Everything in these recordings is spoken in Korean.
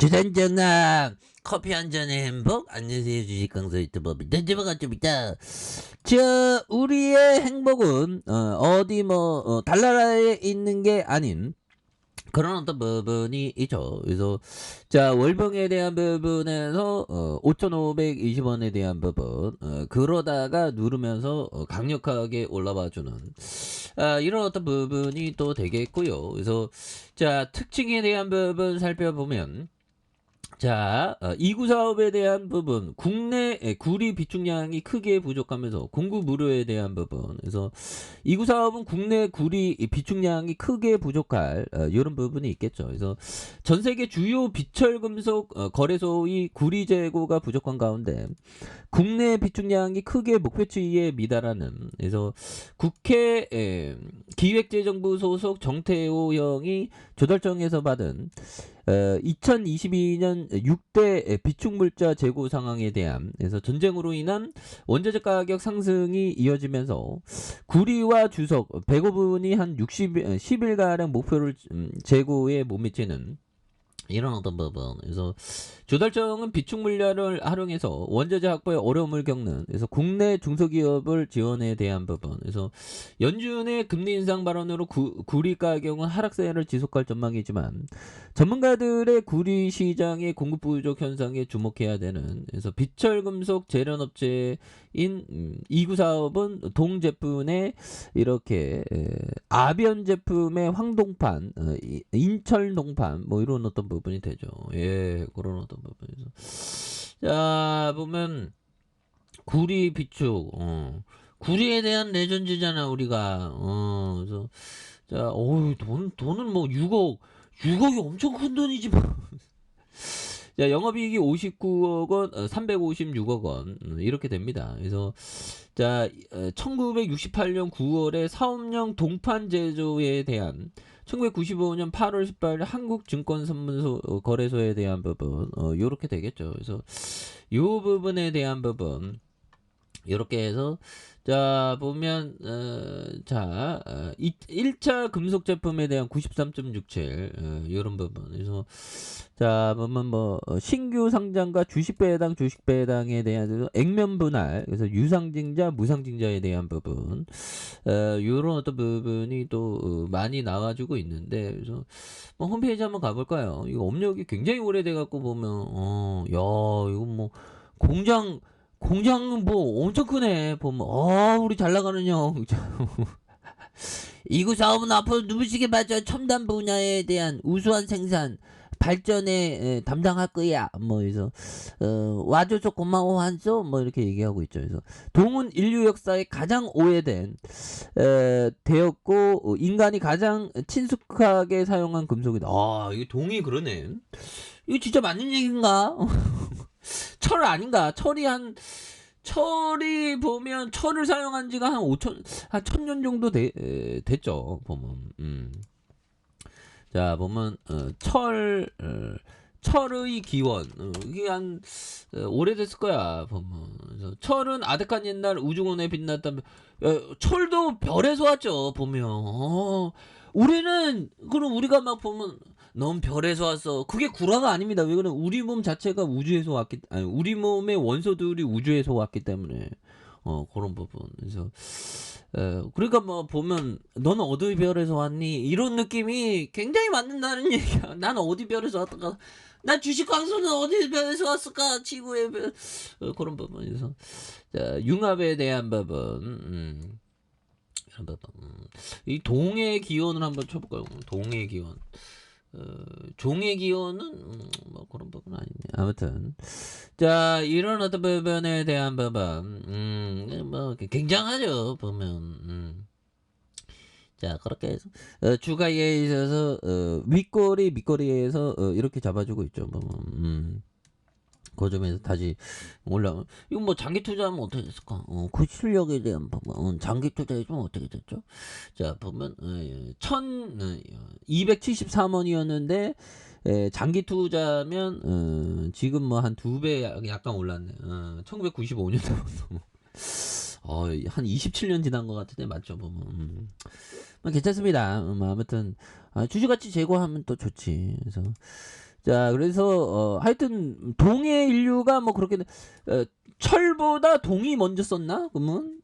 주단정아 커피 한 잔의 행복. 안녕하세요, 주식 강사 유튜버 민단지마가 좀 있다. 저 우리의 행복은 어디 달나라에 있는 게 아닌 그런 어떤 부분이 있죠. 그래서 자 월봉에 대한 부분에서 5,520원에 대한 부분 그러다가 누르면서 강력하게 올라와주는 이런 어떤 부분이 또 되겠고요. 그래서 자 특징에 대한 부분 살펴보면 자, 이구 사업에 대한 부분, 국내 구리 비축량이 크게 부족하면서 공급 우려에 대한 부분. 그래서 이구 사업은 국내 구리 비축량이 크게 부족할 이런 부분이 있겠죠. 그래서 전 세계 주요 비철금속 거래소의 구리 재고가 부족한 가운데 국내 비축량이 크게 목표치에 미달하는. 그래서 국회 기획재정부 소속 정태호 형이 조달청에서 받은 2022년 6대 비축물자 재고 상황에 대한 그래서 전쟁으로 인한 원자재 가격 상승이 이어지면서 구리와 주석 배고분이 한 10일가량 목표를 재고에 못 미치는 이런 어떤 부분. 그래서 조달청은 비축 물량을 활용해서 원자재 확보에 어려움을 겪는 그래서 국내 중소기업을 지원에 대한 부분. 그래서 연준의 금리 인상 발언으로 구리 가격은 하락세를 지속할 전망이지만 전문가들의 구리 시장의 공급 부족 현상에 주목해야 되는 그래서 비철금속 재련업체인 이구 사업은 동 제품의 이렇게 아변 제품의 황동판, 인철 동판 뭐 이런 어떤 부분이 되죠. 예, 그런 어떤 부분에서 자 보면 구리 비축, 구리에 대한 레전드잖아 우리가. 그래서 자, 돈은 뭐 6억이 엄청 큰 돈이지 뭐. 자, 영업이익이 59억 원, 356억 원 이렇게 됩니다. 그래서 자, 1968년 9월에 사업용 동판 제조에 대한 1995년 8월 18일 한국증권선문소 거래소에 대한 부분 요렇게 되겠죠. 그래서 요 부분에 대한 부분 이렇게 해서 자 보면 1차 금속 제품에 대한 93.67 이런 부분. 그래서 자 보면 신규 상장과 주식 배당에 대한 액면 분할 그래서 유상증자 무상증자에 대한 부분 이런 어떤 부분이 또 많이 나와주고 있는데 그래서 홈페이지 한번 가볼까요? 이거 업력이 굉장히 오래돼 갖고 보면 야 이거 공장은 엄청 크네. 보면 우리 잘 나가는 형. 이구 사업은 앞으로 눈부시게 발전 첨단 분야에 대한 우수한 생산 발전에 담당할 거야. 그래서 와줘서 고마워 한소 이렇게 얘기하고 있죠. 그래서 동은 인류 역사에 가장 오래된 되었고 인간이 가장 친숙하게 사용한 금속이다. 이게 동이 그러네. 이거 진짜 맞는 얘기인가? 철 아닌가? 철이 보면 철을 사용한 지가 한 1000년 정도 됐죠. 보면. 자, 보면 철의 기원 이게 한 오래됐을 거야. 보면 그래서 철은 아득한 옛날 우주곤에 빛났다면 철도 별에서 왔죠. 보면 그럼 우리가 막 보면 넌 별에서 왔어. 그게 구라가 아닙니다. 왜 그러면 우리 몸 자체가 우주에서 우리 몸의 원소들이 우주에서 왔기 때문에 그런 부분. 그래서 그러니까 보면 너는 어디 별에서 왔니? 이런 느낌이 굉장히 맞는다는 얘기야. 난 어디 별에서 왔다가 난 주식 광수는 어디 별에서 왔을까? 지구의 별 그런 부분에서 자 융합에 대한 부분. 이런 부분. 이 동의 기원을 한번 쳐볼까요? 동의 기원. 종의 기원은 그런 부분 아니네. 아무튼 자 이런 어떤 부분에 대한 부분 굉장하죠. 보면 자 그렇게 해서 주가에 있어서 밑거리에서 이렇게 잡아주고 있죠. 보면 그 점에서 다시 올라오면 이거 장기 투자하면 어떻게 됐을까? 그 실력에 대한 부분 장기 투자해주면 어떻게 됐죠? 자 보면 1273원이었는데 장기 투자면 지금 한 2배 약간 올랐네. 1995년도 한 27년 지난 것 같은데 맞죠? 보면 괜찮습니다. 아무튼 주식같이 제고하면 또 좋지. 그래서 자, 그래서 하여튼 동의 인류가 뭐 그렇게 철보다 동이 먼저 썼나? 그러면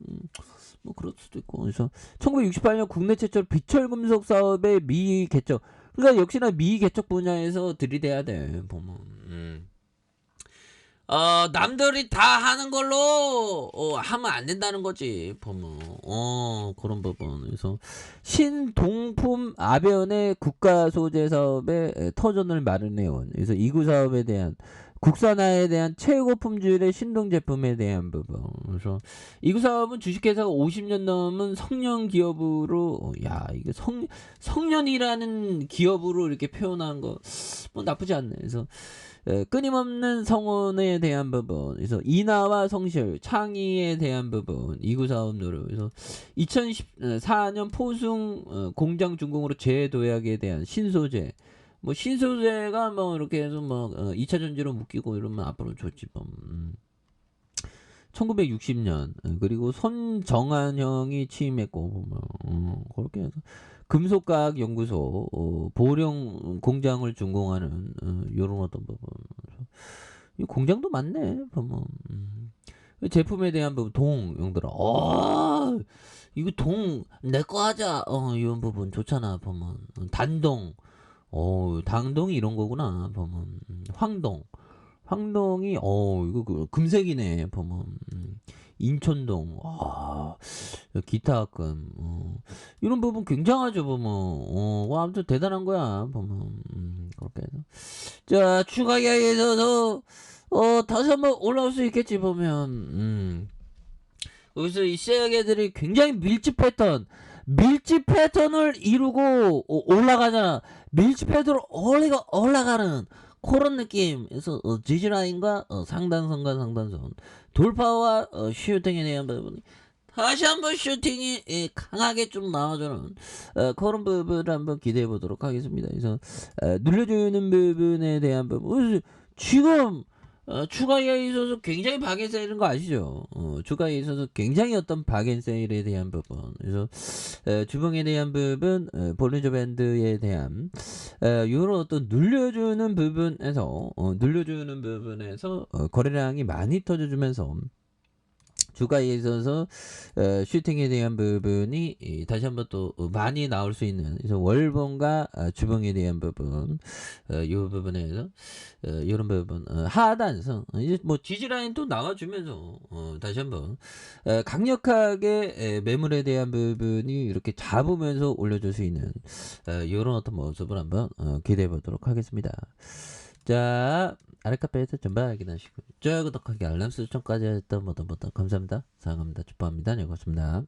뭐 그럴 수도 있고. 그래서 1968년 국내 최초 비철 금속 사업의 미 개척. 그러니까 역시나 미 개척 분야에서 들이대야 돼. 보면. 남들이 다 하는 걸로 하면 안 된다는 거지. 보면 그런 부분. 그래서 신동품 아변의 국가 소재 사업에 터전을 마련해온. 그래서 이구 사업에 대한 국산화에 대한 최고 품질의 신동 제품에 대한 부분. 그래서 이구 사업은 주식회사가 50년 넘은 성년 기업으로 야 이게 성년이라는 기업으로 이렇게 표현한 거 뭐 나쁘지 않네. 그래서 끊임없는 성원에 대한 부분, 그래서 인하와 성실, 창의에 대한 부분, 이구 사업 노력. 그래서 2014년 포승 공장 준공으로 재도약에 대한 신소재. 뭐 신소재가 뭐 이렇게 해서 뭐 2차 전지로 묶이고 이러면 앞으로 좋지 뭐. 1960년 그리고 손정한 형이 취임했고 보면 그렇게 해서 금속과학 연구소 보령 공장을 준공하는 요런 어떤 부분. 이 공장도 많네 보면. 제품에 대한 부분 동용들아 이거 동 내 거 하자 이런 부분 좋잖아 보면. 단동 당동이 이런 거구나 보면. 황동이 이거 금색이네 보면. 인천동 기타학금 이런 부분 굉장하죠 보면. 아무튼 대단한 거야 보면. 그렇게 해서 자 추가 이야기에 있어서 다시 한번 올라올 수 있겠지 보면. 여기서 이 쉐어게들이 굉장히 밀집 패턴을 이루고 올라가잖아. 밀집 패턴을 올라가는 그런 느낌에서 지지라인과 상단선과 상단선 돌파와 슈팅에 대한 부분이 다시 한번 슈팅이 강하게 좀 나와주는 그런 부분을 한번 기대해 보도록 하겠습니다. 그래서 눌러주는 부분에 대한 부분 지금 추가에 있어서 굉장히 박앤세일인 거 아시죠? 추가에 있어서 굉장히 어떤 박앤세일에 대한 부분. 그래서 주봉에 대한 부분, 볼리저 밴드에 대한 이런 어떤 눌려주는 부분에서 거래량이 많이 터져주면서 주가에 있어서 슈팅에 대한 부분이 다시 한번 또 많이 나올 수 있는. 그래서 월봉과 주봉에 대한 부분 이 부분에서 이런 부분 하단선 이제 뭐 지지라인 또 나와주면서 다시 한번 강력하게 매물에 대한 부분이 이렇게 잡으면서 올려줄 수 있는 이런 어떤 모습을 한번 기대해 보도록 하겠습니다. 자 아랫카페에서 전부 확인하시고 구독하기 알람 설정까지 했던 모두 감사합니다. 사랑합니다. 축복합니다. 네, 고맙습니다.